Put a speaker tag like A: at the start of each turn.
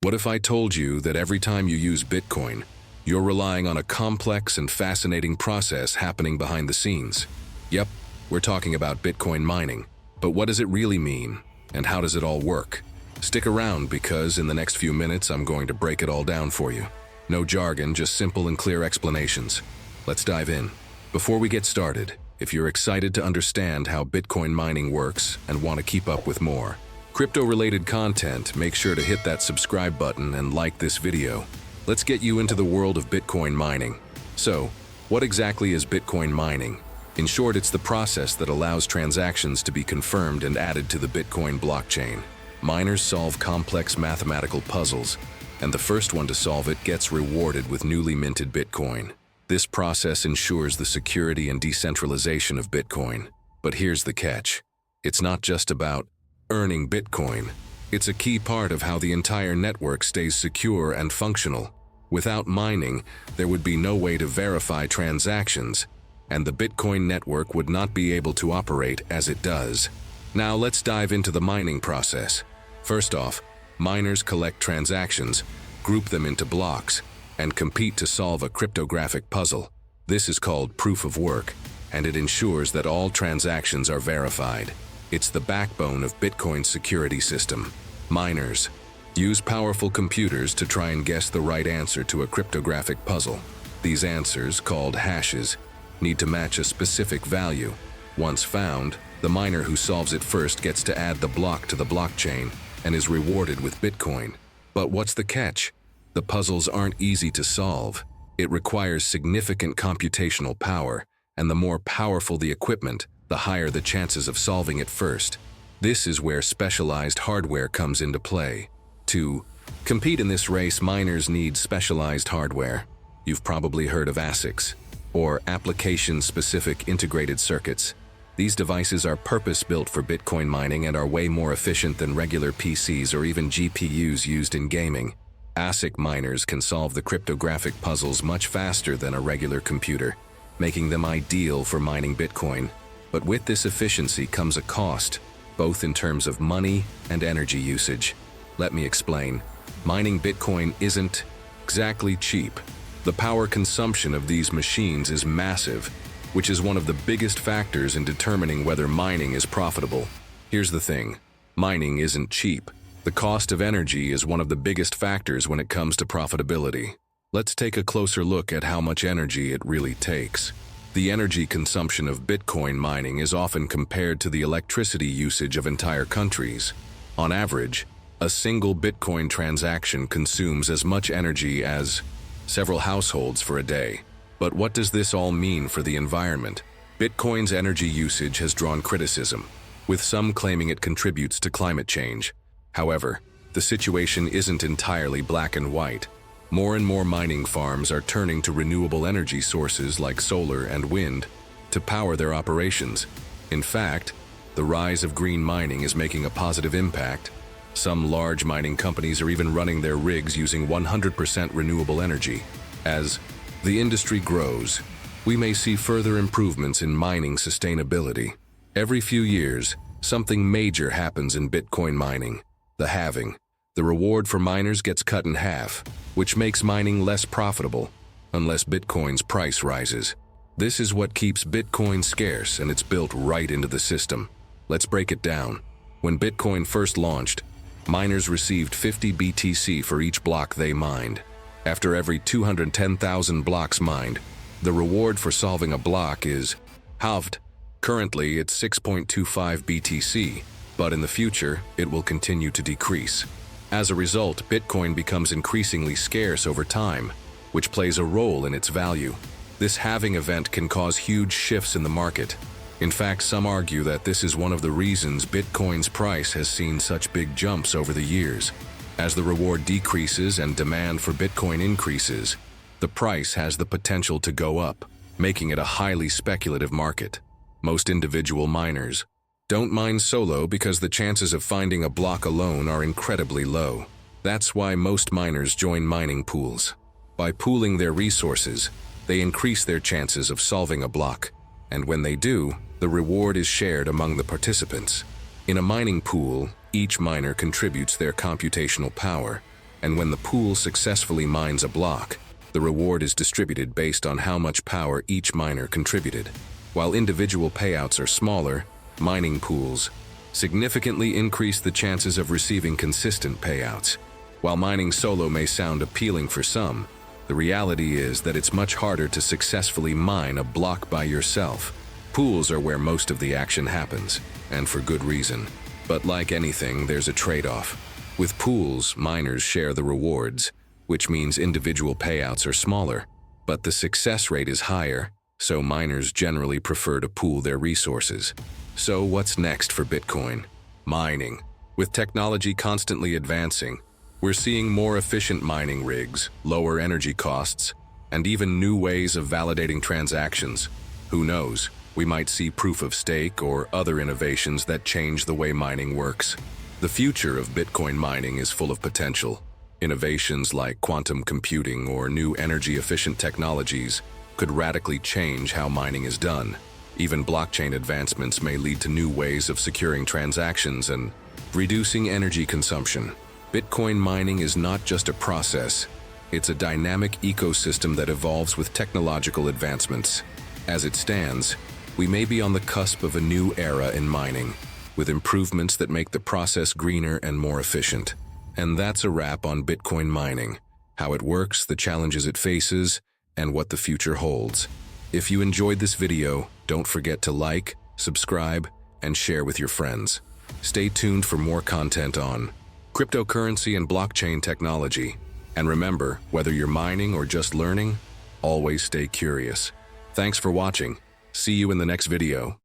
A: What if I told you that every time you use Bitcoin, you're relying on a complex and fascinating process happening behind the scenes? Yep, we're talking about Bitcoin mining. But what does it really mean, and how does it all work? Stick around because in the next few minutes I'm going to break it all down for you. No jargon, just simple and clear explanations. Let's dive in. Before we get started, if you're excited to understand how Bitcoin mining works and want to keep up with more crypto-related content, make sure to hit that subscribe button and like this video. Let's get you into the world of Bitcoin mining. So, what exactly is Bitcoin mining? In short, it's the process that allows transactions to be confirmed and added to the Bitcoin blockchain. Miners solve complex mathematical puzzles, and the first one to solve it gets rewarded with newly minted Bitcoin. This process ensures the security and decentralization of Bitcoin. But here's the catch. It's not just about earning Bitcoin. It's a key part of how the entire network stays secure and functional. Without mining, there would be no way to verify transactions, and the Bitcoin network would not be able to operate as it does. Now let's dive into the mining process. First off, miners collect transactions, group them into blocks, and compete to solve a cryptographic puzzle. This is called proof of work, and it ensures that all transactions are verified. It's the backbone of Bitcoin's security system. Miners use powerful computers to try and guess the right answer to a cryptographic puzzle. These answers, called hashes, need to match a specific value. Once found, the miner who solves it first gets to add the block to the blockchain and is rewarded with Bitcoin. But what's the catch? The puzzles aren't easy to solve. It requires significant computational power, and the more powerful the equipment, the higher the chances of solving it first. This is where specialized hardware comes into play. To compete in this race, miners need specialized hardware. You've probably heard of ASICs, or application-specific integrated circuits. These devices are purpose-built for Bitcoin mining and are way more efficient than regular PCs or even GPUs used in gaming. ASIC miners can solve the cryptographic puzzles much faster than a regular computer, making them ideal for mining Bitcoin. But with this efficiency comes a cost, both in terms of money and energy usage. Let me explain. Mining Bitcoin isn't exactly cheap. The power consumption of these machines is massive, which is one of the biggest factors in determining whether mining is profitable. Here's the thing, mining isn't cheap. The cost of energy is one of the biggest factors when it comes to profitability. Let's take a closer look at how much energy it really takes. The energy consumption of Bitcoin mining is often compared to the electricity usage of entire countries. On average, a single Bitcoin transaction consumes as much energy as several households for a day. But what does this all mean for the environment? Bitcoin's energy usage has drawn criticism, with some claiming it contributes to climate change. However, the situation isn't entirely black and white. More and more mining farms are turning to renewable energy sources like solar and wind to power their operations. In fact, the rise of green mining is making a positive impact. Some large mining companies are even running their rigs using 100% renewable energy. As the industry grows, we may see further improvements in mining sustainability. Every few years, something major happens in Bitcoin mining: the halving. The reward for miners gets cut in half, which makes mining less profitable unless Bitcoin's price rises. This is what keeps Bitcoin scarce, and it's built right into the system. Let's break it down. When Bitcoin first launched, miners received 50 BTC for each block they mined. After every 210,000 blocks mined, the reward for solving a block is halved. Currently, it's 6.25 BTC, but in the future, it will continue to decrease. As a result, Bitcoin becomes increasingly scarce over time, which plays a role in its value. This halving event can cause huge shifts in the market. In fact, some argue that this is one of the reasons Bitcoin's price has seen such big jumps over the years. As the reward decreases and demand for Bitcoin increases, the price has the potential to go up, making it a highly speculative market. Most individual miners don't mine solo because the chances of finding a block alone are incredibly low. That's why most miners join mining pools. By pooling their resources, they increase their chances of solving a block, and when they do, the reward is shared among the participants. In a mining pool, each miner contributes their computational power, and when the pool successfully mines a block, the reward is distributed based on how much power each miner contributed. While individual payouts are smaller, mining pools significantly increase the chances of receiving consistent payouts. While mining solo may sound appealing for some, the reality is that it's much harder to successfully mine a block by yourself. Pools are where most of the action happens, and for good reason. But like anything, there's a trade-off. With pools, miners share the rewards, which means individual payouts are smaller, but the success rate is higher, so miners generally prefer to pool their resources. So what's next for Bitcoin? Mining. With technology constantly advancing, we're seeing more efficient mining rigs, lower energy costs, and even new ways of validating transactions. Who knows, we might see proof of stake or other innovations that change the way mining works. The future of Bitcoin mining is full of potential. Innovations like quantum computing or new energy-efficient technologies could radically change how mining is done. Even blockchain advancements may lead to new ways of securing transactions and reducing energy consumption. Bitcoin mining is not just a process, it's a dynamic ecosystem that evolves with technological advancements. As it stands, we may be on the cusp of a new era in mining, with improvements that make the process greener and more efficient. And that's a wrap on Bitcoin mining, how it works, the challenges it faces, and what the future holds. If you enjoyed this video, don't forget to like, subscribe, and share with your friends. Stay tuned for more content on cryptocurrency and blockchain technology. And remember, whether you're mining or just learning, always stay curious. Thanks for watching. See you in the next video.